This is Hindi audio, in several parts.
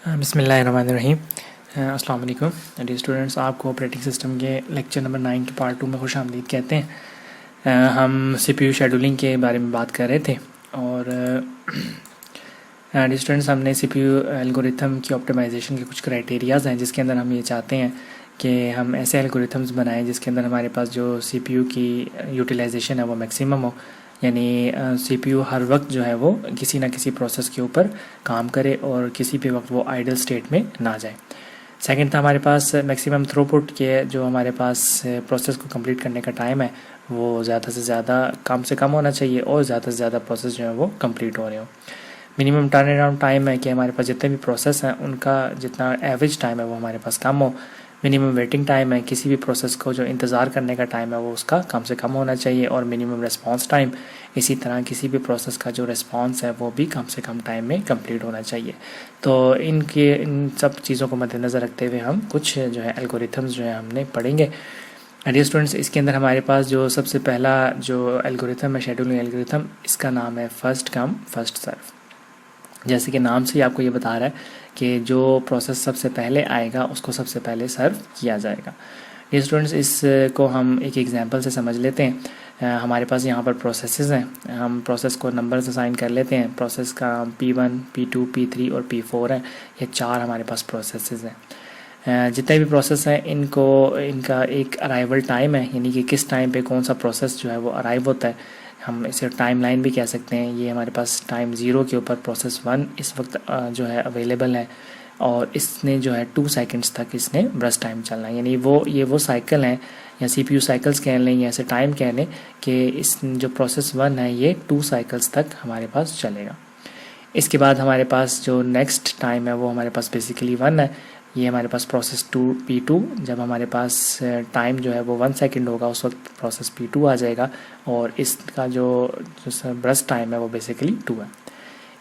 बिस्मिल्लाहिर्रहमानिर्रहीम। अस्सलाम वालेकुम डियर स्टूडेंट्स, आपको ऑपरेटिंग सिस्टम के लेक्चर नंबर 9 के पार्ट 2 में खुश आमदीद कहते हैं। हम सीपीयू शेड्यूलिंग के बारे में बात कर रहे थे और डियर स्टूडेंट्स, हमने सीपीयू एल्गोरिथम की ऑप्टिमाइजेशन के कुछ क्राइटेरियाज़ हैं जिसके अंदर हम ये चाहते हैं कि हम ऐसे एल्गोरिथम्स बनाएं जिसके अंदर हमारे पास जो सीपीयू की यूटिलाइजेशन है वो मैक्सिमम हो, यानी सीपीयू हर वक्त जो है वो किसी ना किसी प्रोसेस के ऊपर काम करे और किसी भी वक्त वो आइडल स्टेट में ना जाए। सेकंड था हमारे पास मैक्सिमम थ्रूपुट के जो हमारे पास प्रोसेस को कंप्लीट करने का टाइम है वो ज़्यादा से ज़्यादा कम से कम होना चाहिए और ज़्यादा से ज़्यादा प्रोसेस जो है वो कंप्लीट हो रहे हो। मिनिमम टर्न अराउंड टाइम है कि हमारे पास जितने भी प्रोसेस हैं उनका जितना एवरेज टाइम है वो हमारे पास कम हो। मिनिमम वेटिंग टाइम है, किसी भी प्रोसेस को जो इंतज़ार करने का टाइम है वो उसका कम से कम होना चाहिए। और मिनिमम रिस्पांस टाइम, इसी तरह किसी भी प्रोसेस का जो रिस्पांस है वो भी कम से कम टाइम में कंप्लीट होना चाहिए। तो इन सब चीज़ों को मद्देनज़र रखते हुए हम कुछ जो है एल्गोरिथम्स जो है हमने पढ़ेंगे। डियर स्टूडेंट्स, इसके अंदर हमारे पास जो सबसे पहला जो एल्गोरिथम है शेड्यूलिंग एल्गोरिथम, इसका नाम है फर्स्ट कम फर्स्ट सर्व। जैसे कि नाम से ही आपको ये बता रहा है कि जो प्रोसेस सबसे पहले आएगा उसको सबसे पहले सर्व किया जाएगा। ये स्टूडेंट्स, इसको हम एक एग्जांपल से समझ लेते हैं। हमारे पास यहाँ पर प्रोसेसेस हैं, हम प्रोसेस को नंबर्स असाइन कर लेते हैं। प्रोसेस का P1, P2, P3 और P4 है, ये 4 हमारे पास प्रोसेसेस हैं। जितने भी प्रोसेस हैं इनका एक अराइवल टाइम है, यानी कि किस टाइम पे कौन सा प्रोसेस जो है वो अराइव होता है, हम इसे टाइम लाइन भी कह सकते हैं। ये हमारे पास टाइम 0 के ऊपर प्रोसेस 1 इस वक्त जो है अवेलेबल है और इसने जो है 2 सेकंड्स तक इसने ब्रस्ट टाइम चलना है, यानी वो साइकिल हैं या सीपीयू साइकिल्स कह लें या ऐसे टाइम कह लें कि इस जो प्रोसेस 1 है ये 2 साइकिल्स तक हमारे पास चलेगा। इसके बाद हमारे पास जो नेक्स्ट टाइम है वो हमारे पास बेसिकली 1 है। ये हमारे पास प्रोसेस P2, जब हमारे पास टाइम जो है वो 1 सेकंड होगा उस वक्त प्रोसेस P2 आ जाएगा और इसका जो ब्रस्ट टाइम है वो बेसिकली 2 है।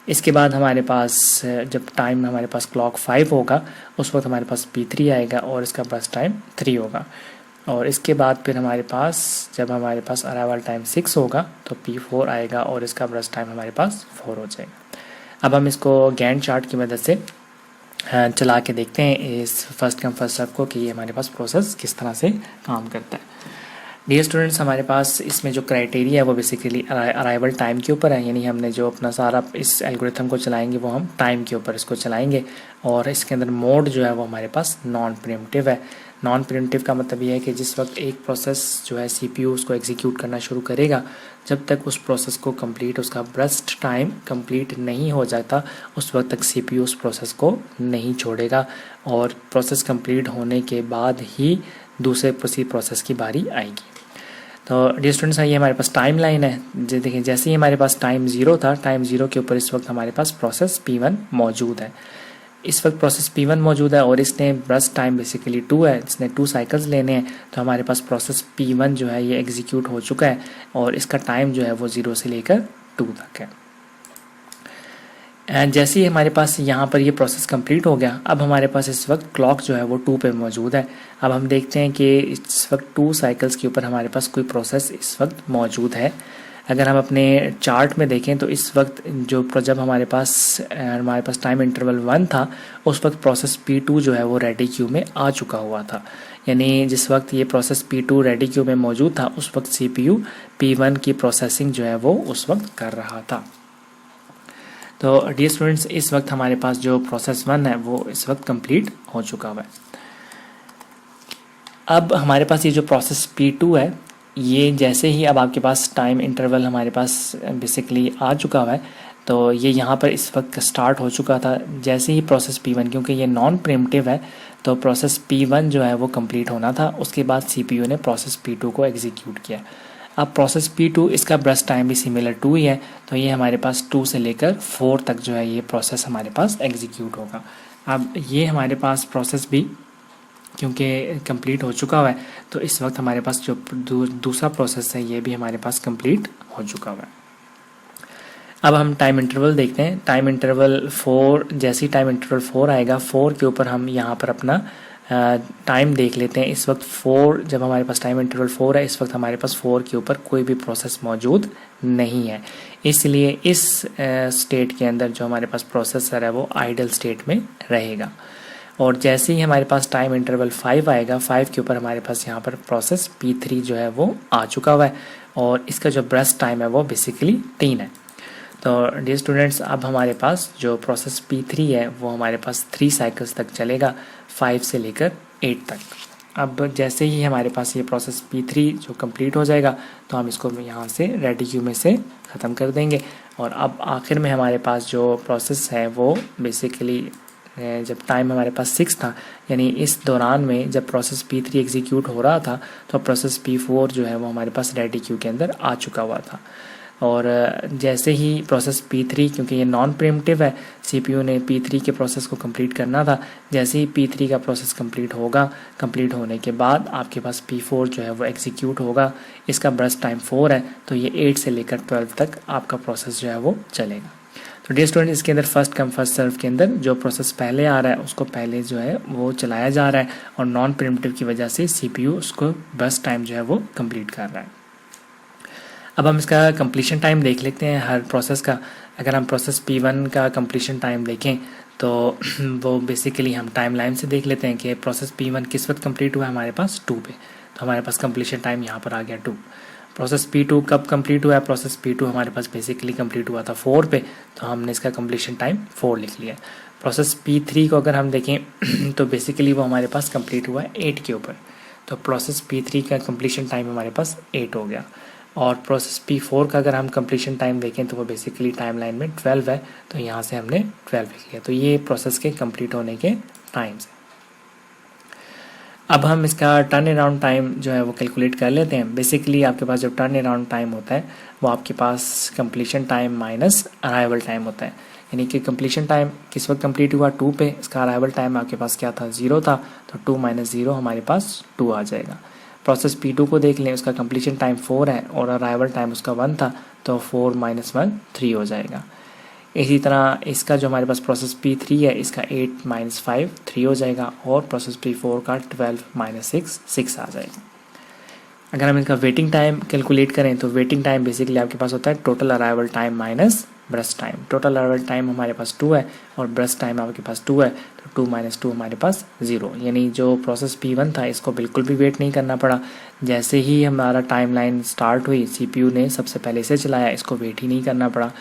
इसके बाद हमारे पास जब टाइम हमारे पास क्लॉक 5 होगा उस वक्त हमारे पास P3 आएगा और इसका ब्रस्ट टाइम 3 होगा। और इसके बाद फिर हमारे पास जब हमारे पास अराइवल टाइम 6 होगा तो P4 आएगा और इसका ब्रस्ट टाइम हमारे पास 4 हो जाएगा। अब हम इसको गैंट चार्ट की मदद से चला के देखते हैं इस फर्स्ट कम फर्स्ट सर्व को कि ये हमारे पास प्रोसेस किस तरह से काम करता है। डियर स्टूडेंट्स, हमारे पास इसमें जो क्राइटेरिया है वो बेसिकली अराइवल टाइम के ऊपर है, यानी हमने जो अपना सारा इस एल्गोरिथम को चलाएंगे वो हम टाइम के ऊपर इसको चलाएंगे। और इसके अंदर मोड जो है वो हमारे पास नॉन प्रीएम्प्टिव है। नॉन प्रीएम्प्टिव का मतलब ये है कि जिस वक्त एक प्रोसेस जो है सीपीयू उसको एग्जीक्यूट करना शुरू करेगा, जब तक उस प्रोसेस को कंप्लीट उसका ब्रस्ट टाइम कंप्लीट नहीं हो जाता उस वक्त तक सीपीयू उस प्रोसेस को नहीं छोड़ेगा और प्रोसेस कंप्लीट होने के बाद ही दूसरे प्रोसेस की बारी आएगी। तो डियर स्टूडेंट्स, ये हमारे पास टाइम लाइन है। देखिए, जैसे ही हमारे पास टाइम 0 था, टाइम 0 के ऊपर इस वक्त हमारे पास प्रोसेस P1 मौजूद है। इस वक्त प्रोसेस P1 मौजूद है और इसने ब्रस्ट टाइम बेसिकली 2 है, इसने 2 साइकिल्स लेने हैं। तो हमारे पास प्रोसेस P1 जो है ये एग्जीक्यूट हो चुका है और इसका टाइम जो है वो 0 से लेकर 2 तक है। एंड जैसे ही हमारे पास यहाँ पर ये प्रोसेस कंप्लीट हो गया, अब हमारे पास इस वक्त क्लॉक जो है वो 2 पे मौजूद है। अब हम देखते हैं कि इस वक्त 2 साइकिल्स के ऊपर हमारे पास कोई प्रोसेस इस वक्त मौजूद है। अगर हम अपने चार्ट में देखें तो इस वक्त जब हमारे पास टाइम इंटरवल 1 था उस वक्त प्रोसेस P2 जो है वो रेडी क्यू में आ चुका हुआ था, यानी जिस वक्त ये प्रोसेस P2 रेडी क्यू में मौजूद था उस वक्त CPU P1 की प्रोसेसिंग जो है वो उस वक्त कर रहा था। तो डियर स्टूडेंट्स, इस वक्त हमारे पास जो प्रोसेस 1 है वो इस वक्त कंप्लीट हो चुका हुआ है। अब हमारे पास ये जो प्रोसेस P2 है ये जैसे ही अब आपके पास टाइम इंटरवल हमारे पास बेसिकली आ चुका हुआ है, तो ये यहाँ पर इस वक्त स्टार्ट हो चुका था। जैसे ही प्रोसेस P1, क्योंकि ये नॉन प्रीएम्प्टिव है तो प्रोसेस P1 जो है वो कंप्लीट होना था, उसके बाद CPU ने प्रोसेस P2 को एग्जीक्यूट किया। अब प्रोसेस P2 इसका ब्रस्ट टाइम भी सिमिलर 2 ही है, तो ये हमारे पास 2 से लेकर 4 तक जो है ये प्रोसेस हमारे पास एग्जीक्यूट होगा। अब ये हमारे पास प्रोसेस भी क्योंकि कंप्लीट हो चुका हुआ है तो इस वक्त हमारे पास जो दूसरा प्रोसेस है ये भी हमारे पास कंप्लीट हो चुका हुआ है। अब हम टाइम इंटरवल देखते हैं। टाइम इंटरवल 4, जैसे ही टाइम इंटरवल 4 आएगा 4 के ऊपर हम यहाँ पर अपना टाइम देख लेते हैं। इस वक्त 4, जब हमारे पास टाइम इंटरवल 4 है, इस वक्त हमारे पास 4 के ऊपर कोई भी प्रोसेस मौजूद नहीं है, इसलिए इस स्टेट के अंदर जो हमारे पास प्रोसेसर है वो आइडल स्टेट में रहेगा। और जैसे ही हमारे पास टाइम इंटरवल 5 आएगा, 5 के ऊपर हमारे पास यहाँ पर प्रोसेस P3 जो है वो आ चुका हुआ है और इसका जो बर्स्ट टाइम है वो बेसिकली 3 है। तो डियर स्टूडेंट्स, अब हमारे पास जो प्रोसेस P3 है वो हमारे पास 3 साइकिल्स तक चलेगा, 5 से लेकर 8 तक। अब जैसे ही हमारे पास ये प्रोसेस P3 जो कंप्लीट हो जाएगा तो हम इसको यहाँ से रेडी क्यू में से ख़त्म कर देंगे। और अब आखिर में हमारे पास जो प्रोसेस है वो बेसिकली जब टाइम हमारे पास 6 था, यानी इस दौरान में जब प्रोसेस P3 एग्जीक्यूट हो रहा था तो प्रोसेस P4 जो है वो हमारे पास रेडी क्यू के अंदर आ चुका हुआ था। और जैसे ही प्रोसेस P3, क्योंकि ये नॉन प्रीम्प्टिव है, CPU ने P3 के प्रोसेस को कंप्लीट करना था, जैसे ही P3 का प्रोसेस कंप्लीट होगा, कंप्लीट होने के बाद आपके पास P4 जो है वो एग्जीक्यूट होगा। इसका बर्स्ट टाइम 4 है, तो ये 8 से लेकर 12 तक आपका प्रोसेस जो है वो चलेगा। तो डियर स्टूडेंट, इसके अंदर फर्स्ट कम फर्स्ट सर्व के अंदर जो प्रोसेस पहले आ रहा है उसको पहले जो है वो चलाया जा रहा है और नॉन प्रीम्प्टिव की वजह से CPU उसको बर्स्ट टाइम जो है वो कंप्लीट कर रहा है। अब हम इसका कंप्लीशन टाइम देख लेते हैं हर प्रोसेस का। अगर हम प्रोसेस P1 का कंप्लीशन टाइम देखें तो वो बेसिकली हम टाइम लाइन से देख लेते हैं कि प्रोसेस P1 किस वक्त कंप्लीट हुआ है हमारे पास 2 पे, तो हमारे पास कंप्लीशन टाइम यहाँ पर आ गया 2। प्रोसेस P2 कब कंप्लीट हुआ है, प्रोसेस P2 हमारे पास बेसिकली कंप्लीट हुआ था 4 पे, तो हमने इसका कंप्लीशन टाइम 4 लिख लिया। प्रोसेस P3 को अगर हम देखें तो बेसिकली वो हमारे पास कंप्लीट हुआ है 8 के ऊपर, तो प्रोसेस P3 का कंप्लीशन टाइम हमारे पास 8 हो गया। और प्रोसेस P4 का अगर हम कंप्लीशन टाइम देखें तो वो बेसिकली टाइम लाइन में 12 है, तो यहाँ से हमने 12 लिख लिया। तो ये प्रोसेस के कंप्लीट होने के टाइम्स हैं। अब हम इसका टर्न अराउंड टाइम जो है वो कैलकुलेट कर लेते हैं। बेसिकली आपके पास जो टर्न अराउंड टाइम होता है वो आपके पास completion time minus arrival time होता है, यानी कि कंप्लीशन टाइम किस वक्त कंप्लीट हुआ 2 पे, इसका अराइवल टाइम आपके पास क्या था 0 था, तो 2 - 0 हमारे पास 2 आ जाएगा। प्रोसेस P2 को देख लें, उसका कंप्लीशन टाइम 4 है और अराइवल टाइम उसका 1 था, तो 4 - 1 3 हो जाएगा। इसी तरह इसका जो हमारे पास प्रोसेस P3 है, इसका 8 - 5 3 हो जाएगा और प्रोसेस P4 का 12 - 6 6 आ जाएगा। अगर हम इसका वेटिंग टाइम कैलकुलेट करें तो वेटिंग टाइम बेसिकली आपके पास होता है total arrival time minus burst time. Total arrival time हमारे पास 2 है और ब्रस्ट टाइम आपके पास 2 है, तो 2 - 2 हमारे पास 0, यानी जो प्रोसेस P1 था इसको बिल्कुल भी वेट नहीं करना पड़ा। जैसे ही हमारा टाइम लाइन स्टार्ट हुई CPU ने सबसे पहले इसे चलाया, इसको वेट ही नहीं करना पड़ा।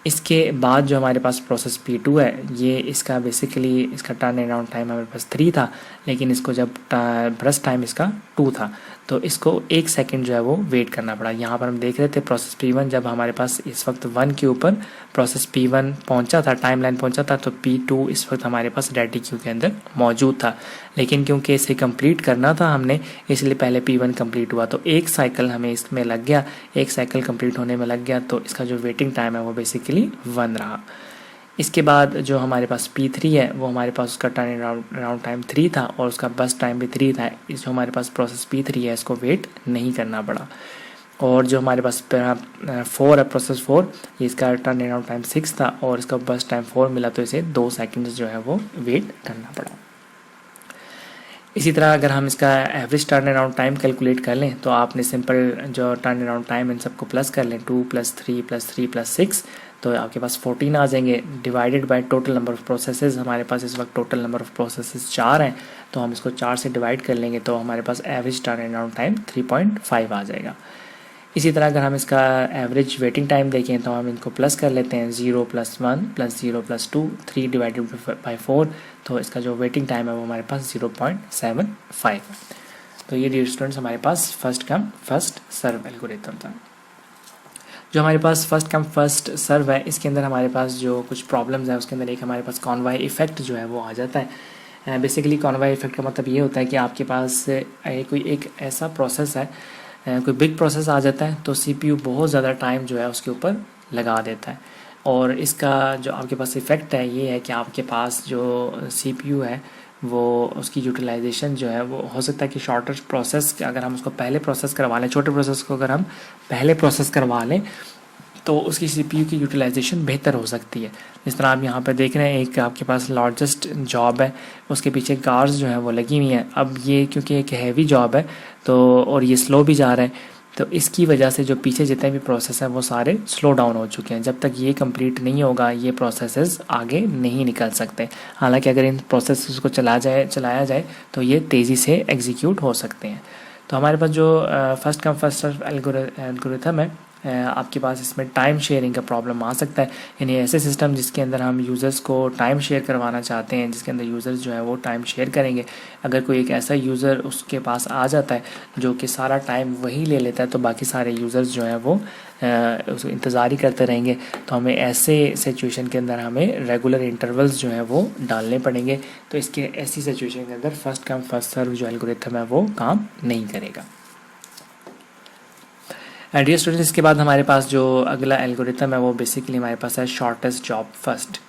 इसके बाद जो हमारे पास प्रोसेस P2 है, ये इसका बेसिकली इसका टर्न अराउंड टाइम हमारे पास 3 था, लेकिन इसको जब ब्रस्ट टाइम इसका 2 था तो इसको 1 सेकंड जो है वो वेट करना पड़ा। यहाँ पर हम देख रहे थे प्रोसेस P1 जब हमारे पास इस वक्त 1 के ऊपर प्रोसेस P1 पहुँचा था, टाइम लाइन पहुँचा था, तो P2 इस वक्त हमारे पास रेडी क्यू के अंदर मौजूद था, लेकिन क्योंकि इसे कंप्लीट करना था हमने, इसलिए पहले P1 कंप्लीट हुआ, तो 1 साइकिल हमें इसमें लग गया, 1 साइकिल कंप्लीट होने में लग गया, तो इसका जो वेटिंग टाइम है वो बेसिकली 1 रहा। इसके बाद जो हमारे पास P3 है वो हमारे पास उसका टर्न अराउंड टाइम 3 था और उसका बस टाइम भी 3 था। इस जो हमारे पास प्रोसेस P3 है इसको वेट नहीं करना पड़ा। और जो हमारे पास 4 है प्रोसेस 4, इसका टर्न अराउंड टाइम 6 था और इसका बस टाइम 4 मिला, तो इसे 2 सेकंड जो है वो वेट करना पड़ा। इसी तरह अगर हम इसका average turn around time calculate कर लें तो आपने सिंपल जो टर्न अराउंड टाइम इन सबको प्लस कर लें, 2 + 3 + 3 + 6, तो आपके पास 14 आ जाएंगे, divided by total number of processes. हमारे पास इस वक्त टोटल नंबर ऑफ़ प्रोसेसेस 4 हैं, तो हम इसको 4 से डिवाइड कर लेंगे तो हमारे पास एवरेज टर्न अराउंड टाइम 3.5 आ जाएगा। इसी तरह अगर हम इसका एवरेज वेटिंग टाइम देखें तो हम इनको प्लस कर लेते हैं, 0 + 1 + 0 + 2, 3 डिवाइडेड बाई 4, तो इसका जो वेटिंग टाइम है वो हमारे पास 0.75 है। तो ये डियर स्टूडेंट्स हमारे पास first come first serve algorithm था। जो हमारे पास फर्स्ट कम फर्स्ट सर्व है, इसके अंदर हमारे पास जो कुछ प्रॉब्लम्स है उसके अंदर एक हमारे पास कॉन्वाय इफेक्ट जो है वो आ जाता है। बेसिकली कॉन्वाय इफेक्ट का मतलब ये होता है कि आपके पास कोई एक ऐसा प्रोसेस है, कोई बिग प्रोसेस आ जाता है, तो CPU बहुत ज़्यादा टाइम जो है उसके ऊपर लगा देता है। और इसका जो आपके पास इफ़ेक्ट है ये है कि आपके पास जो CPU है वो उसकी यूटिलाइजेशन जो है वो हो सकता है कि शॉर्टर प्रोसेस अगर हम उसको पहले प्रोसेस करवा लें, छोटे प्रोसेस को अगर हम पहले प्रोसेस करवा लें तो उसकी CPU की यूटिलाइजेशन बेहतर हो सकती है। जिस तरह आप यहाँ पर देख रहे हैं, एक आपके पास लार्जेस्ट जॉब है, उसके पीछे कार्स जो है वो लगी हुई हैं। अब ये क्योंकि एक हैवी जॉब है तो और ये स्लो भी जा रहा है, तो इसकी वजह से जो पीछे जितने भी प्रोसेस हैं वो सारे स्लो डाउन हो चुके हैं। जब तक ये कंप्लीट नहीं होगा ये प्रोसेसेस आगे नहीं निकल सकते। हालांकि अगर इन प्रोसेस को चलाया जाए तो ये तेज़ी से एग्जीक्यूट हो सकते हैं। तो हमारे पास जो first come first serve algorithm है, आपके पास इसमें टाइम शेयरिंग का प्रॉब्लम आ सकता है। यानी ऐसे सिस्टम जिसके अंदर हम यूज़र्स को टाइम शेयर करवाना चाहते हैं, जिसके अंदर यूज़र्स जो है वो टाइम शेयर करेंगे। अगर कोई एक ऐसा यूज़र उसके पास आ जाता है जो कि सारा टाइम वही ले लेता है, तो बाकी सारे यूज़र्स जो हैं वो उसको इंतज़ार ही करते रहेंगे। तो हमें ऐसे सिचुएशन के अंदर हमें रेगुलर इंटरवल्स जो हैं वो डालने पड़ेंगे। तो इसके ऐसी सिचुएशन के अंदर फर्स्ट कम फर्स्ट सर्व जो एल्गोरिथम है वो काम नहीं करेगा। डियर स्टूडेंट्स, इसके बाद हमारे पास जो अगला एल्गोरिथम है वो बेसिकली हमारे पास है shortest job first.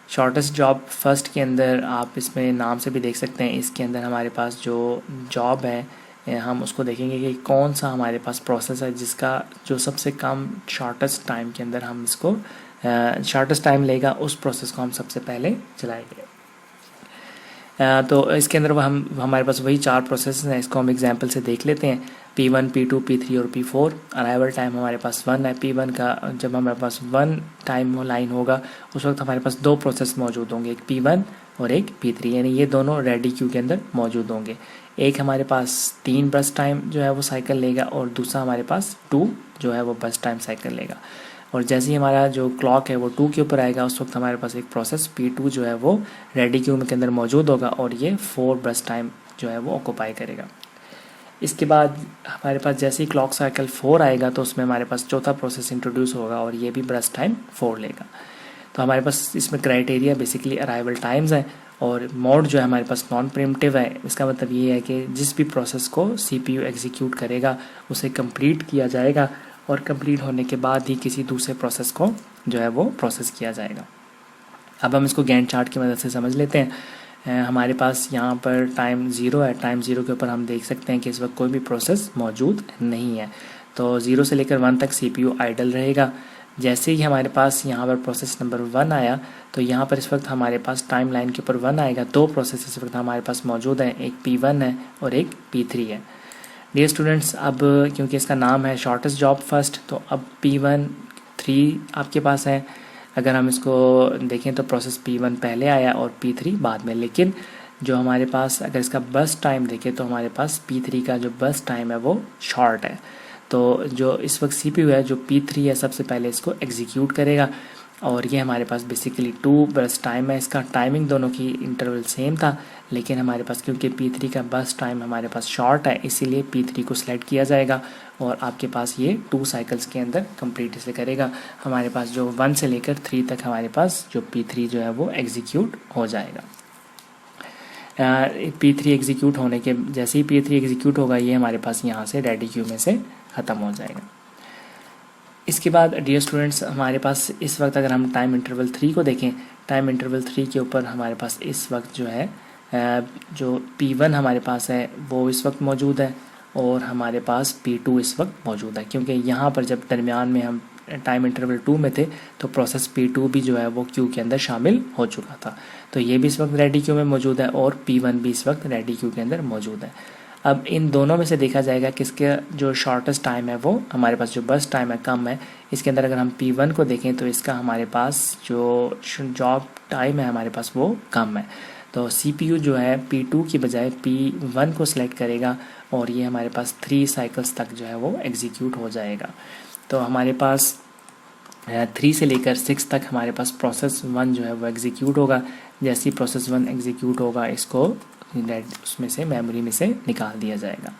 Shortest job first के अंदर आप इसमें नाम से भी देख सकते हैं, इसके अंदर हमारे पास जो जॉब है हम उसको देखेंगे कि कौन सा हमारे पास प्रोसेस है जिसका जो सबसे कम शॉर्टेस्ट टाइम के अंदर हम इसको शॉर्टेस्ट टाइम लेगा, उस प्रोसेस को हम सबसे पहले चलाएंगे। तो इसके अंदर हमारे पास वही 4 प्रोसेस हैं। इसको हम एग्जांपल से देख लेते हैं। P1, P2, P3 और P4। अराइवल टाइम हमारे पास 1 है। P1 का जब हमारे पास 1 टाइम लाइन होगा उस वक्त हमारे पास 2 प्रोसेस मौजूद होंगे, एक P1 और एक P3, यानी ये दोनों रेडी क्यू के अंदर मौजूद होंगे। एक हमारे पास 3 बस टाइम जो है वो साइकिल लेगा और दूसरा हमारे पास 2 जो है वो बस टाइम साइकिल लेगा। और जैसे ही हमारा जो क्लॉक है वो 2 के ऊपर आएगा उस वक्त हमारे पास एक प्रोसेस P2 जो है वो रेडी क्यू के अंदर मौजूद होगा और ये 4 बस टाइम जो है वो ऑक्यूपाई करेगा। इसके बाद हमारे पास जैसे ही क्लॉक साइकिल 4 आएगा तो उसमें हमारे पास चौथा प्रोसेस इंट्रोड्यूस होगा और ये भी बस टाइम 4 लेगा। तो हमारे पास इसमें क्राइटेरिया बेसिकली अराइवल टाइम्स है और मोड जो है हमारे पास नॉन प्रीम्प्टिव है। इसका मतलब ये है कि जिस भी प्रोसेस को CPU एग्जीक्यूट करेगा उसे कंप्लीट किया जाएगा और कंप्लीट होने के बाद ही किसी दूसरे प्रोसेस को जो है वो प्रोसेस किया जाएगा। अब हम इसको गैंट चार्ट की मदद से समझ लेते हैं। हमारे पास यहाँ पर टाइम 0 है। टाइम 0 के ऊपर हम देख सकते हैं कि इस वक्त कोई भी प्रोसेस मौजूद नहीं है। तो 0 से लेकर 1 तक CPU आइडल रहेगा। जैसे ही हमारे पास यहाँ पर प्रोसेस नंबर 1 आया तो यहाँ पर इस वक्त हमारे पास टाइम लाइन के ऊपर 1 आएगा। 2 प्रोसेस इस वक्त हमारे पास मौजूद हैं, एक P1 है और एक P3 है। डियर स्टूडेंट्स, अब क्योंकि इसका नाम है शॉर्टेस्ट जॉब फर्स्ट, तो अब P1 3 आपके पास है। अगर हम इसको देखें तो प्रोसेस P1 पहले आया और P3 बाद में, लेकिन जो हमारे पास अगर इसका बस टाइम देखें तो हमारे पास P3 का जो बस टाइम है वो शॉर्ट है। तो जो इस वक्त CPU है जो P3 है सबसे पहले इसको एग्जीक्यूट करेगा और ये हमारे पास बेसिकली 2 बस टाइम है। इसका टाइमिंग दोनों की इंटरवल सेम था, लेकिन हमारे पास क्योंकि P3 का बस टाइम हमारे पास शॉर्ट है इसीलिए P3 को सिलेक्ट किया जाएगा और आपके पास ये 2 साइकिल्स के अंदर कंप्लीट इसे करेगा। हमारे पास जो 1 से लेकर 3 तक हमारे पास जो P3 जो है वो एग्जीक्यूट हो जाएगा। P3 एग्जीक्यूट होने के जैसे ही P3 एग्जीक्यूट होगा ये हमारे पास यहाँ से रेडी क्यू में से ख़त्म हो जाएगा। इसके बाद डियर स्टूडेंट्स, हमारे पास इस वक्त अगर हम टाइम इंटरवल 3 को देखें, टाइम इंटरवल 3 के ऊपर हमारे पास इस वक्त जो है जो P1 हमारे पास है वो इस वक्त मौजूद है और हमारे पास P2 इस वक्त मौजूद है। क्योंकि यहाँ पर जब दरमियान में हम टाइम इंटरवल 2 में थे तो प्रोसेस P2 भी जो है वो क्यू के अंदर शामिल हो चुका था, तो ये भी इस वक्त रेडी क्यू में मौजूद है और P1 भी इस वक्त रेडी क्यू के अंदर मौजूद है। अब इन दोनों में से देखा जाएगा किसके जो शॉर्टेस्ट टाइम है वो हमारे पास जो बस टाइम है कम है। इसके अंदर अगर हम P1 को देखें तो इसका हमारे पास जो जॉब टाइम है हमारे पास वो कम है। तो CPU जो है P2 की बजाय P1 को सिलेक्ट करेगा और ये हमारे पास 3 साइकिल्स तक जो है वो एग्जीक्यूट हो जाएगा। तो हमारे पास 3 से लेकर 6 तक हमारे पास प्रोसेस 1 जो है वो एग्जीक्यूट होगा। जैसे ही प्रोसेस 1 एग्जीक्यूट होगा इसको उसमें से मेमोरी में से निकाल दिया जाएगा।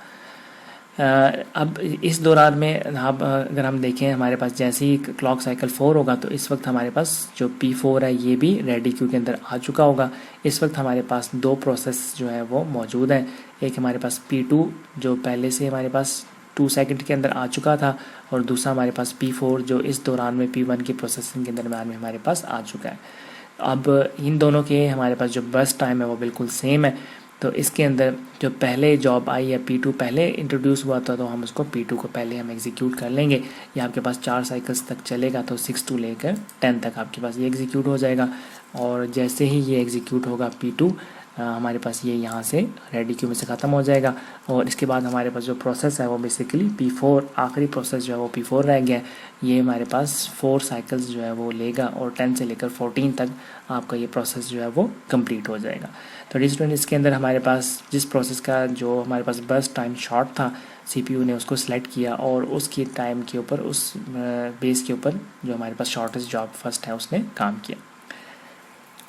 अब इस दौरान में अगर हम देखें हमारे पास जैसे ही क्लॉक साइकिल 4 होगा तो इस वक्त हमारे पास जो P4 है ये भी रेडी क्यू के अंदर आ चुका होगा। इस वक्त हमारे पास 2 प्रोसेस जो है वो मौजूद हैं, एक हमारे पास P2 जो पहले से हमारे पास 2 सेकंड के अंदर आ चुका था और दूसरा हमारे पास P4 जो इस दौरान में P1 की प्रोसेसिंग के दरम्यान में हमारे पास आ चुका है। अब इन दोनों के हमारे पास जो बस टाइम है वो बिल्कुल सेम है तो इसके अंदर जो पहले जॉब आई है P2 पहले इंट्रोड्यूस हुआ था, तो हम उसको P2 को पहले हम एग्जीक्यूट कर लेंगे। ये आपके पास 4 साइकिल्स तक चलेगा, तो 6 to लेकर 10 तक आपके पास ये एग्जीक्यूट हो जाएगा। और जैसे ही ये एग्जीक्यूट होगा P2, हमारे पास ये यहाँ से रेडी क्यू में से ख़त्म हो जाएगा। और इसके बाद हमारे पास जो प्रोसेस है वो बेसिकली P4, आखिरी प्रोसेस जो है वो P4 रह गया। ये हमारे पास 4 साइकिल्स जो है वो लेगा और 10 से लेकर 14 तक आपका ये प्रोसेस जो है वो कंप्लीट हो जाएगा। तो डिजिटल इसके अंदर हमारे पास जिस प्रोसेस का जो हमारे पास बर्स्ट टाइम शॉर्ट था, CPU ने उसको सिलेक्ट किया और उसकी टाइम के ऊपर, उस बेस के ऊपर जो हमारे पास शॉर्टेस्ट जॉब फर्स्ट है उसने काम किया।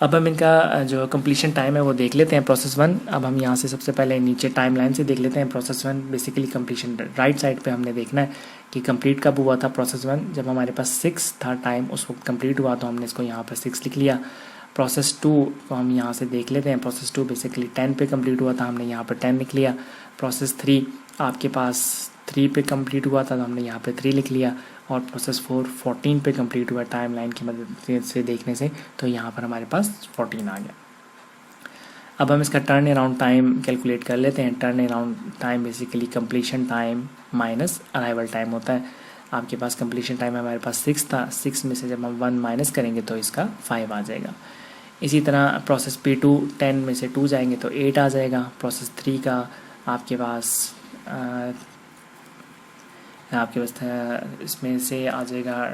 अब हम इनका जो कंप्लीशन टाइम है वो देख लेते हैं प्रोसेस 1। अब हम यहाँ से सबसे पहले नीचे टाइम लाइन से देख लेते हैं process 1। Basically completion right side पे हमने देखना है कि कंप्लीट कब हुआ था प्रोसेस 1। जब हमारे पास 6 था टाइम, उस वक्त कंप्लीट हुआ, तो हमने इसको यहाँ पर 6 लिख लिया। प्रोसेस 2 को हम यहाँ से देख लेते हैं। प्रोसेस 2 बेसिकली 10 पे कंप्लीट हुआ था, हमने यहाँ पर 10 लिख लिया। प्रोसेस 3 आपके पास 3 पे कंप्लीट हुआ था, तो हमने यहाँ पे 3 लिख लिया। और प्रोसेस 4 14 पे कंप्लीट हुआ टाइम लाइन की मदद से देखने से, तो यहाँ पर हमारे पास 14 आ गया। अब हम इसका टर्न अराउंड टाइम कैलकुलेट कर लेते हैं। Turn around time basically completion time minus arrival time होता है। आपके पास कंप्लीशन टाइम हमारे पास 6 था, 6 में से जब हम 1 माइनस करेंगे तो इसका 5 आ जाएगा। इसी तरह प्रोसेस P2 10 में से 2 जाएंगे तो 8 आ जाएगा। प्रोसेस 3 का आपके पास इसमें से आ जाएगा,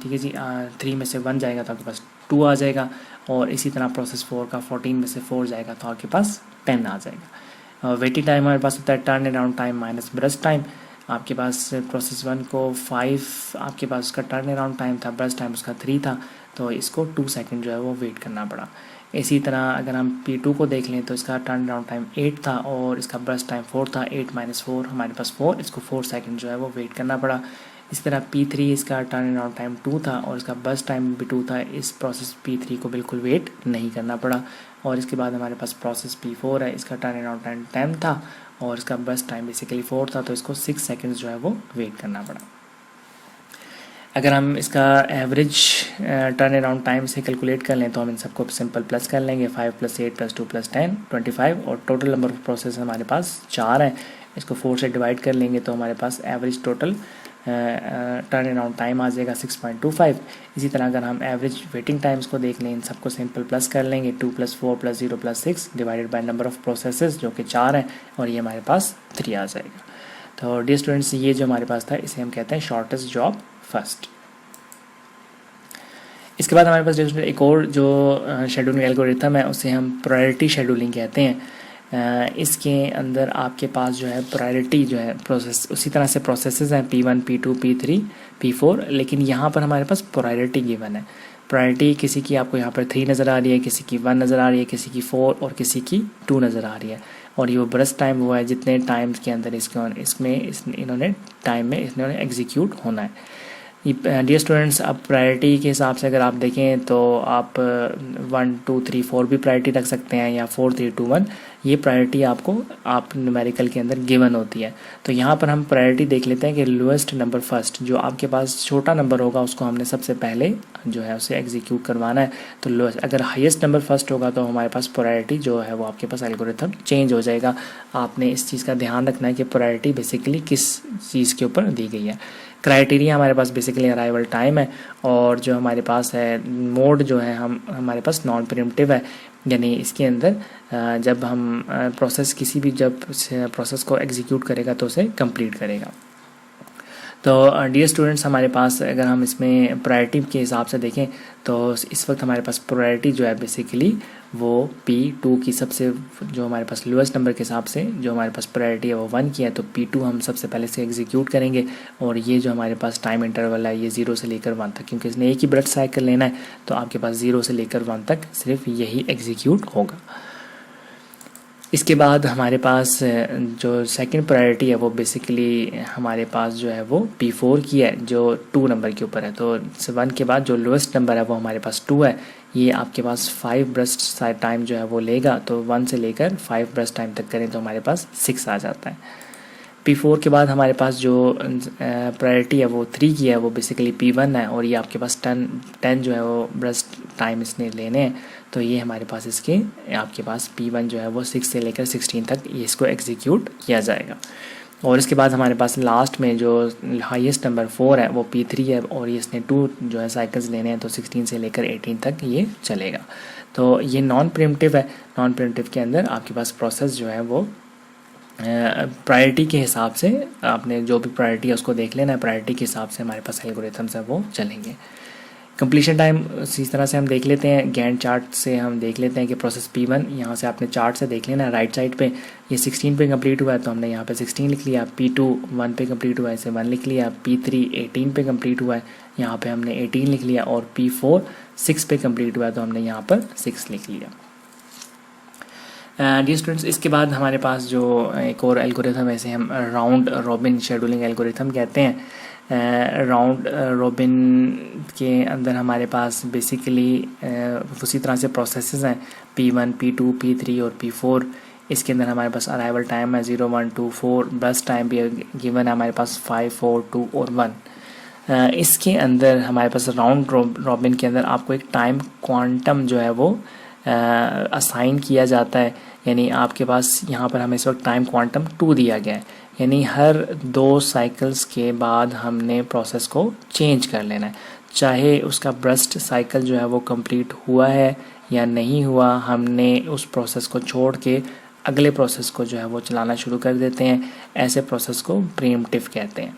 ठीक है जी, 3 में से 1 जाएगा तो आपके पास 2 आ जाएगा। और इसी तरह प्रोसेस 4 का 14 में से 4 जाएगा तो आपके पास 10 आ जाएगा। वेटिंग टाइम हमारे पास होता है turn around time minus burst time. आपके पास प्रोसेस 1 को 5 आपके पास उसका टर्न अराउंड टाइम था, ब्रस्ट टाइम उसका 3 था, तो इसको 2 सेकेंड जो है वो वेट करना पड़ा। इसी तरह अगर हम P2 को देख लें तो इसका टर्न अराउंड टाइम 8 था और इसका ब्रस्ट टाइम 4 था। 8 माइनस 4 हमारे पास 4, इसको 4 सेकेंड जो है वो वेट करना पड़ा। इसी तरह P3 इसका टर्न अराउंड टाइम 2 था और इसका ब्रस्ट टाइम भी 2 था। इस प्रोसेस P3 को बिल्कुल वेट नहीं करना पड़ा। और इसके बाद हमारे पास प्रोसेस P4 है, इसका टर्न अराउंड टाइम 10 था और इसका ब्रस्ट टाइम बेसिकली 4 था, तो इसको 6 सेकेंड्स जो है वो वेट करना पड़ा। अगर हम इसका एवरेज टर्न अराउंड टाइम से कैलकुलेट कर लें तो हम इन सबको सिंपल प्लस कर लेंगे। 5 + 8 + 2 + 10 25 और टोटल नंबर ऑफ प्रोसेस हमारे पास 4 है। इसको 4 से डिवाइड कर लेंगे तो हमारे पास average total turn around time आ जाएगा 6.25। इसी तरह अगर हम एवरेज वेटिंग टाइम्स को देख लें, इन सबको सिंपल प्लस कर लेंगे। 2 + 4 + 0 + 6 divided by number of processes जो कि 4 है और ये हमारे पास 3 आ जाएगा। तो डियर स्टूडेंट्स, ये जो हमारे पास था इसे हम कहते हैं शॉर्टेस्ट जॉब फर्स्ट। इसके बाद हमारे पास एक और जो शेड्यूलिंग एल्गोरिथम है उसे हम प्रायोरिटी शेड्यूलिंग कहते हैं। इसके अंदर आपके पास जो है प्रायोरिटी जो है प्रोसेस, उसी तरह से प्रोसेसेस हैं P1 P2 P3 P4, लेकिन यहाँ पर हमारे पास प्रायोरिटी गिवन है। प्रायोरिटी किसी की आपको यहाँ पर 3 नज़र आ रही है, किसी की 1 नज़र आ रही है, किसी की 4 और किसी की 2 नज़र आ रही है। और ये वो ब्रस्ट टाइम हुआ है जितने टाइम्स के अंदर इन्होंने टाइम में इन्होंने एग्जीक्यूट होना है। डियर स्टूडेंट्स, अब प्रायोरिटी के हिसाब से अगर आप देखें तो आप 1 2 3 4 भी प्रायोरिटी रख सकते हैं या 4 3 2 1। ये प्रायोरिटी आपको न्यूमेरिकल के अंदर गिवन होती है। तो यहाँ पर हम प्रायोरिटी देख लेते हैं कि लोएस्ट नंबर फर्स्ट, जो आपके पास छोटा नंबर होगा उसको हमने सबसे पहले जो है उसे एग्जीक्यूट करवाना है। तो लोएस्ट, अगर हाईएस्ट नंबर फर्स्ट होगा तो हमारे पास प्रायोरिटी जो है वो आपके पास एल्गोरिथम चेंज हो जाएगा। आपने इस चीज़ का ध्यान रखना है कि प्रायोरिटी बेसिकली किस चीज़ के ऊपर दी गई है। क्राइटेरिया हमारे पास बेसिकली अराइवल टाइम है और जो हमारे पास है मोड जो है हमारे पास नॉन प्रीम्प्टिव है, यानी इसके अंदर जब हम किसी भी प्रोसेस को एग्जीक्यूट करेगा तो उसे कंप्लीट करेगा। तो डियर स्टूडेंट्स, हमारे पास अगर हम इसमें प्रायोरिटी के हिसाब से देखें तो इस वक्त हमारे पास प्रायोरिटी जो है बेसिकली वो P2 की सबसे जो हमारे पास लोएस्ट नंबर के हिसाब से जो हमारे पास प्रायोरिटी है वो 1 की है, तो P2 हम सबसे पहले से एग्जीक्यूट करेंगे। और ये जो हमारे पास टाइम इंटरवल है ये 0 से लेकर 1 तक, क्योंकि इसने एक ही ब्रस्ट साइकिल लेना है तो आपके पास 0 से लेकर 1 तक सिर्फ यही एग्जीक्यूट होगा। इसके बाद हमारे पास जो सेकंड प्रायोरिटी है वो बेसिकली हमारे पास जो है वो P4 की है जो 2 नंबर के ऊपर है। तो 1 के बाद जो लोएस्ट नंबर है वो हमारे पास 2 है। ये आपके पास 5 ब्रस्ट टाइम जो है वो लेगा, तो 1 से लेकर 5 ब्रस्ट टाइम तक करें तो हमारे पास 6 आ जाता है। P4 के बाद हमारे पास जो प्रायोरिटी है वो 3 की है, वो बेसिकली P1 है और ये आपके पास 10 जो है वो ब्रस्ट टाइम इसने लेने हैं, तो ये हमारे पास इसके आपके पास P1 जो है वो 6 से लेकर 16 तक ये इसको एग्जीक्यूट किया जाएगा। और इसके बाद हमारे पास लास्ट में जो हाईएस्ट नंबर 4 है वो P3 है, और ये इसने 2 जो है साइकिल्स लेने हैं, तो 16 से लेकर 18 तक ये चलेगा। तो ये नॉन प्रीम्प्टिव है। नॉन प्रीम्प्टिव के अंदर आपके पास प्रोसेस जो है वो प्रायोरिटी के हिसाब से, आपने जो भी प्रायोरिटी है उसको देख लेना है, प्रायोरिटी के हिसाब से हमारे पास एल्गोरिथम्स है वो चलेंगे। कंप्लीशन टाइम इसी तरह से हम देख लेते हैं, गैंट चार्ट से हम देख लेते हैं कि प्रोसेस P1 यहाँ से आपने चार्ट से देख लेना है राइट साइड पे, ये 16 पे कंप्लीट हुआ है तो हमने यहाँ पे 16 लिख लिया। P2 1 पे कंप्लीट हुआ है, इसे 1 लिख लिया। P3 18 पे कंप्लीट हुआ है, यहाँ पे हमने 18 लिख लिया। और P4 6 पे कंप्लीट हुआ है तो हमने यहाँ पर 6 लिख लिया। डियर स्टूडेंट्स, इसके बाद हमारे पास जो एक और एल्गोरिथम है, इसे हम राउंड रॉबिन शेड्यूलिंग एल्गोरिथम कहते हैं। राउंड रॉबिन के अंदर हमारे पास बेसिकली उसी तरह से प्रोसेसेस हैं P1, P2, P3 और P4। इसके अंदर हमारे पास अराइवल टाइम है 0, 1, 2, 4, बस टाइम भी गिवन है हमारे पास 5, 4, 2 और 1। इसके अंदर हमारे पास राउंड रॉबिन के अंदर आपको एक टाइम क्वांटम जो है वो असाइन किया जाता है, यानी आपके पास यहाँ पर हमें इस वक्त टाइम क्वांटम 2 दिया गया है, यानी हर 2 साइकिल्स के बाद हमने प्रोसेस को चेंज कर लेना है। चाहे उसका बर्स्ट साइकिल जो है वो कंप्लीट हुआ है या नहीं हुआ, हमने उस प्रोसेस को छोड़ के अगले प्रोसेस को जो है वो चलाना शुरू कर देते हैं। ऐसे प्रोसेस को प्रीएम्प्टिव कहते हैं।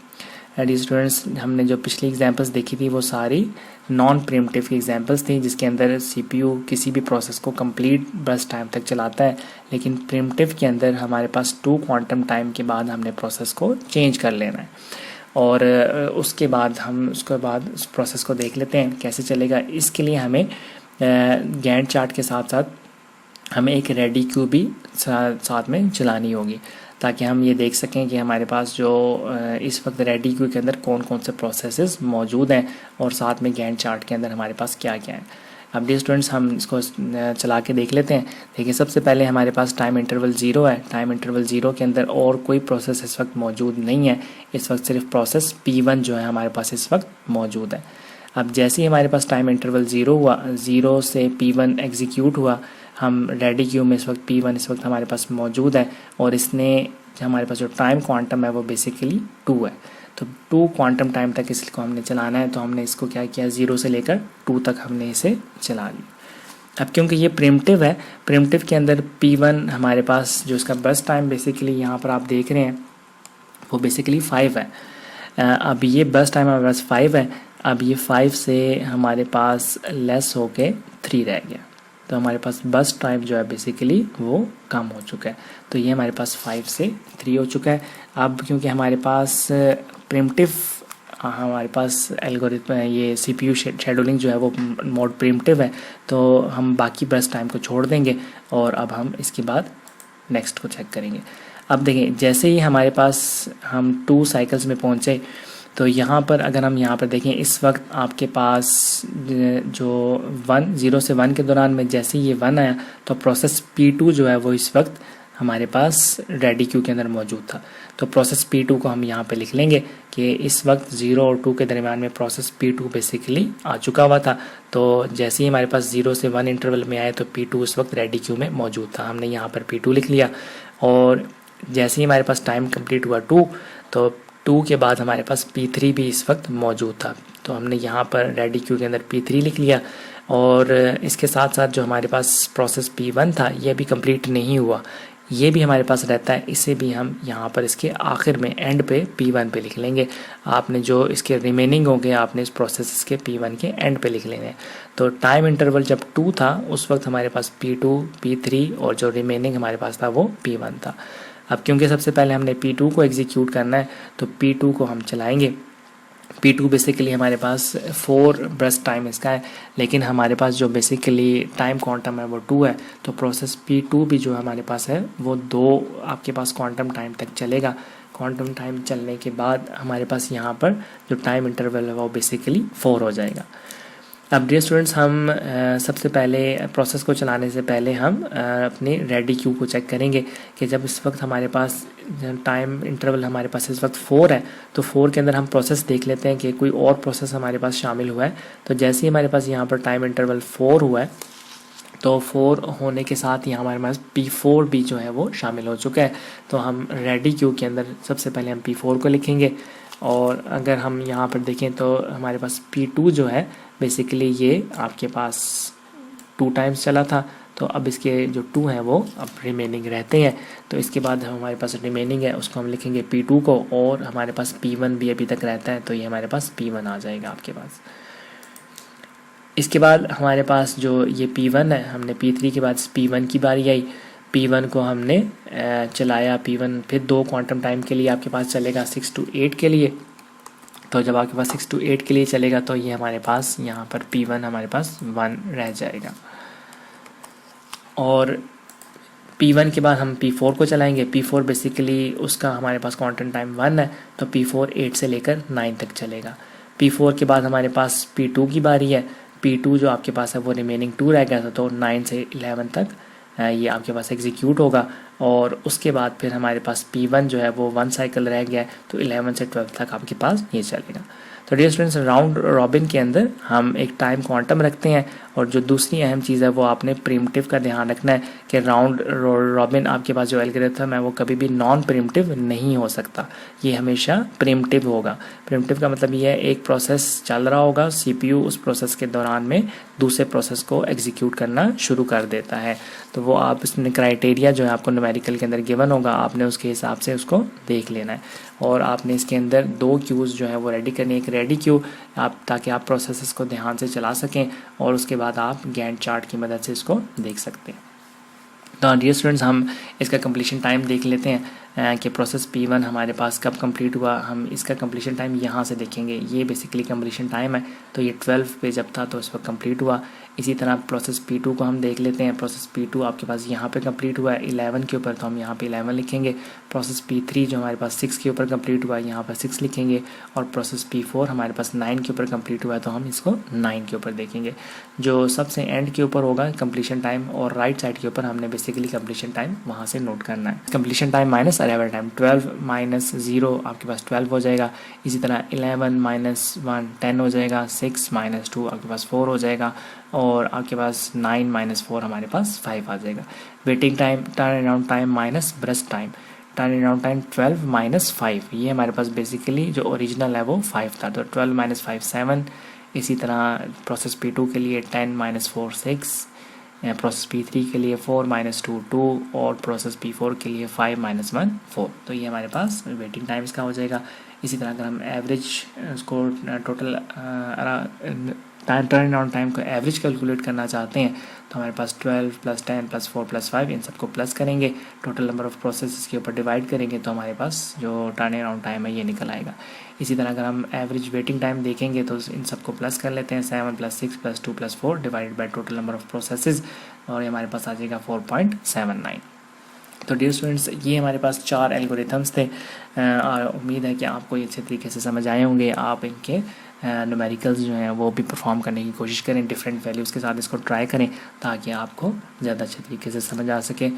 डियर स्टूडेंट्स, हमने जो पिछली एग्जांपल्स देखी थी वो सारी नॉन प्रीएम्प्टिव की एग्जांपल्स थी, जिसके अंदर CPU किसी भी प्रोसेस को कंप्लीट बर्स्ट टाइम तक चलाता है, लेकिन प्रीएम्प्टिव के अंदर हमारे पास 2 क्वांटम टाइम के बाद हमने प्रोसेस को चेंज कर लेना है। और उसके बाद हम उस प्रोसेस को देख लेते हैं कैसे चलेगा। इसके लिए हमें गैंट चार्ट के साथ साथ हमें एक रेडी क्यू भी साथ में चलानी होगी, ताकि हम ये देख सकें कि हमारे पास जो इस वक्त रेडी क्यू के अंदर कौन कौन से प्रोसेसेस मौजूद हैं और साथ में गैंट चार्ट के अंदर हमारे पास क्या क्या है। अब डियर स्टूडेंट्स, हम इसको चला के देख लेते हैं। देखिए, सबसे पहले हमारे पास टाइम इंटरवल 0 है। टाइम इंटरवल 0 के अंदर और कोई प्रोसेस इस वक्त मौजूद नहीं है। इस वक्त सिर्फ प्रोसेस P1 जो है हमारे पास इस वक्त मौजूद है। अब जैसे ही हमारे पास टाइम इंटरवल 0 हुआ, 0 से P1 एग्जीक्यूट हुआ, हम रेडी क्यू में इस वक्त P1 इस वक्त हमारे पास मौजूद है, और इसने हमारे पास जो टाइम क्वांटम है वो बेसिकली 2 है। तो 2 क्वांटम टाइम तक इसको हमने चलाना है, तो हमने इसको क्या किया, 0 से लेकर 2 तक हमने इसे चला लिया। अब क्योंकि ये प्रीएम्प्टिव है, प्रीएम्प्टिव के अंदर P1 हमारे पास जो इसका बर्स्ट टाइम बेसिकली यहाँ पर आप देख रहे हैं वो बेसिकली 5 है। अब ये बर्स्ट टाइम हमारे पास 5 है। अब ये 5 से हमारे पास लेस होके 3 रह गया, तो हमारे पास बस टाइम जो है बेसिकली वो कम हो चुका है। तो ये हमारे पास 5 से 3 हो चुका है। अब क्योंकि हमारे पास प्रीएम्प्टिव हमारे पास एल्गोरिथम ये CPU शेड्यूलिंग जो है वो मोड प्रीएम्प्टिव है, तो हम बाकी बस टाइम को छोड़ देंगे और अब हम इसके बाद नेक्स्ट को चेक करेंगे। अब देखें, जैसे ही हमारे पास हम 2 साइकिल्स में पहुँचे, तो यहाँ पर अगर हम यहाँ पर देखें, इस वक्त आपके पास जो 0 से 1 के दौरान में जैसे ये 1 आया, तो प्रोसेस P2 जो है वो इस वक्त हमारे पास रेडी क्यू के अंदर मौजूद था। तो प्रोसेस P2 को हम यहाँ पे लिख लेंगे कि इस वक्त 0 और 2 के दरमियान में प्रोसेस P2 बेसिकली आ चुका हुआ था। तो जैसे ही हमारे पास 0 से 1 इंटरवल में आए तो P2 इस वक्त रेडी क्यू में मौजूद था, हमने यहाँ पर P2 लिख लिया। और जैसे ही हमारे पास टाइम कंप्लीट हुआ 2, तो 2 के बाद हमारे पास P3 भी इस वक्त मौजूद था, तो हमने यहाँ पर रेडी क्यू के अंदर P3 लिख लिया। और इसके साथ साथ जो हमारे पास प्रोसेस P1 था ये भी कंप्लीट नहीं हुआ, ये भी हमारे पास रहता है, इसे भी हम यहाँ पर इसके आखिर में एंड पे P1 पे लिख लेंगे। आपने जो इसके रिमेनिंग होंगे आपने इस प्रोसेस के P1 के एंड पे लिख लेने हैं। तो टाइम इंटरवल जब 2 था उस वक्त हमारे पास P2, P3 और जो रिमेनिंग हमारे पास था वो P1 था। अब क्योंकि सबसे पहले हमने P2 को एग्जीक्यूट करना है, तो P2 को हम चलाएंगे। P2 बेसिकली हमारे पास 4 बर्स्ट टाइम इसका है, लेकिन हमारे पास जो बेसिकली टाइम क्वांटम है वो 2 है, तो प्रोसेस P2 भी जो हमारे पास है वो 2 आपके पास क्वांटम टाइम तक चलेगा। क्वांटम टाइम चलने के बाद हमारे पास यहाँ पर जो टाइम इंटरवल है वो बेसिकली 4 हो जाएगा। अब डियर स्टूडेंट्स, हम सबसे पहले प्रोसेस को चलाने से पहले हम अपने रेडी क्यू को चेक करेंगे कि जब इस वक्त हमारे पास टाइम इंटरवल हमारे पास इस वक्त 4 है, तो 4 के अंदर हम प्रोसेस देख लेते हैं कि कोई और प्रोसेस हमारे पास शामिल हुआ है। तो जैसे ही हमारे पास यहाँ पर टाइम इंटरवल 4 हुआ है, तो 4 होने के साथ ही हमारे पास P4 भी जो है वो शामिल हो चुका है। तो हम रेडी क्यू के अंदर सबसे पहले हम P4 को लिखेंगे, और अगर हम यहाँ पर देखें तो हमारे पास P2 जो है बेसिकली ये आपके पास 2 टाइम्स चला था। तो अब इसके जो 2 हैं वो अब रिमेनिंग रहते हैं। तो इसके बाद हमारे पास रिमेनिंग है उसको हम लिखेंगे P2 को, और हमारे पास P1 भी अभी तक रहता है, तो ये हमारे पास P1 आ जाएगा आपके पास। इसके बाद हमारे पास जो ये P1 है, हमने P3 के बाद P1 की बारी आई। P1 को हमने चलाया, P1 फिर 2 क्वांटम टाइम के लिए आपके पास चलेगा 6 to 8 के लिए। तो जब आपके पास 6 to 8 के लिए चलेगा तो ये हमारे पास यहाँ पर P1 हमारे पास 1 रह जाएगा। और P1 के बाद हम P4 को चलाएंगे। P4 बेसिकली उसका हमारे पास क्वांटम टाइम 1 है, तो P4 8 से लेकर 9 तक चलेगा। P4 के बाद हमारे पास P2 की बारी है। P2 जो आपके पास है वो रिमेनिंग 2 रह गया था, तो 9 से 11 तक ये आपके पास एग्जीक्यूट होगा। और उसके बाद फिर हमारे पास P1 जो है वो 1 साइकिल रह गया है, तो 11 से 12 तक आपके पास ये चलेगा। तो डियर स्टूडेंट्स, राउंड रॉबिन के अंदर हम एक टाइम क्वांटम रखते हैं, और जो दूसरी अहम चीज़ है वो आपने प्रिमिटिव का ध्यान रखना है कि राउंड रॉबिन आपके पास जो एल्गोरिथम है वो कभी भी नॉन प्रिमिटिव नहीं हो सकता, ये हमेशा प्रिमिटिव होगा। प्रिमिटिव का मतलब ये है एक प्रोसेस चल रहा होगा, CPU उस प्रोसेस के दौरान में दूसरे प्रोसेस को एग्जीक्यूट करना शुरू कर देता है। तो वो आप इसमें क्राइटेरिया जो है आपको न्यूमेरिकल के अंदर गिवन होगा, आपने उसके हिसाब से उसको देख लेना है। और आपने इसके अंदर 2 क्यूज़ जो है वो रेडी करनी है। एक रेडी क्यू आप ताकि आप प्रोसेसेस को ध्यान से चला सकें, और उसके बाद आप गैंट चार्ट की मदद से इसको देख सकते हैं। तो डियर स्टूडेंट्स, हम इसका कंप्लीशन टाइम देख लेते हैं कि प्रोसेस P1 हमारे पास कब कंप्लीट हुआ। हम इसका कंप्लीशन टाइम यहाँ से देखेंगे, ये बेसिकली कंप्लीशन टाइम है, तो ये 12 पे जब था तो इस वक्त कंप्लीट हुआ। इसी तरह प्रोसेस P2 को हम देख लेते हैं। प्रोसेस P2 आपके पास यहाँ पे कंप्लीट हुआ है 11 के ऊपर, तो हम यहाँ पे 11 लिखेंगे। प्रोसेस P3 जो हमारे पास 6 के ऊपर कंप्लीट हुआ है, यहाँ पर 6 लिखेंगे। और प्रोसेस P4 हमारे पास 9 के ऊपर कंप्लीट हुआ है, तो हम इसको 9 के ऊपर देखेंगे। जो सबसे एंड के ऊपर होगा कंप्लीशन टाइम, और राइट साइड के ऊपर हमने बेसिकली कंप्लीशन टाइम वहाँ से नोट करना है। Completion time minus arrival time, 12 minus 0 आपके पास 12 हो जाएगा। इसी तरह 11 माइनस 1 10 हो जाएगा। 6 माइनस 2 आपके पास 4 हो जाएगा, और आपके पास 9 माइनस 4 हमारे पास 5 आ जाएगा। Waiting time, turn around time minus burst time, turn around time 12 minus 5, ये हमारे पास बेसिकली जो ओरिजिनल है वो 5 था, तो 12 माइनस 5 7। इसी तरह प्रोसेस P2 के लिए 10 माइनस 4 6, प्रोसेस P3 के लिए 4 माइनस 2 2, और प्रोसेस P4 के लिए 5 माइनस 1 4। तो ये हमारे पास वेटिंग टाइम इसका हो जाएगा। इसी तरह अगर हम एवरेज उसको टोटल टर्न अराउंड टाइम को एवरेज कैलकुलेट करना चाहते हैं, तो हमारे पास 12 प्लस 10 प्लस 4 प्लस 5 इन सबको प्लस करेंगे, टोटल नंबर ऑफ प्रोसेस के ऊपर डिवाइड करेंगे, तो हमारे पास जो टर्न अराउंड टाइम है ये निकल आएगा। इसी तरह अगर हम एवरेज वेटिंग टाइम देखेंगे तो इन सबको प्लस कर लेते हैं, 7 plus 6 plus 2 plus 4 divided by total number of processes, और ये हमारे पास आ जाएगा 4.79। तो डियर स्टूडेंट्स, ये हमारे पास 4 एल्गोरिथम्स थे। उम्मीद है कि आपको ये अच्छे तरीके से समझ आए होंगे। आप इनके न्यूमेरिकल्स जो हैं वो भी परफॉर्म करने की कोशिश करें, डिफरेंट वैल्यूज़ के साथ इसको ट्राई करें, ताकि आपको ज़्यादा अच्छे तरीके से समझ आ सके।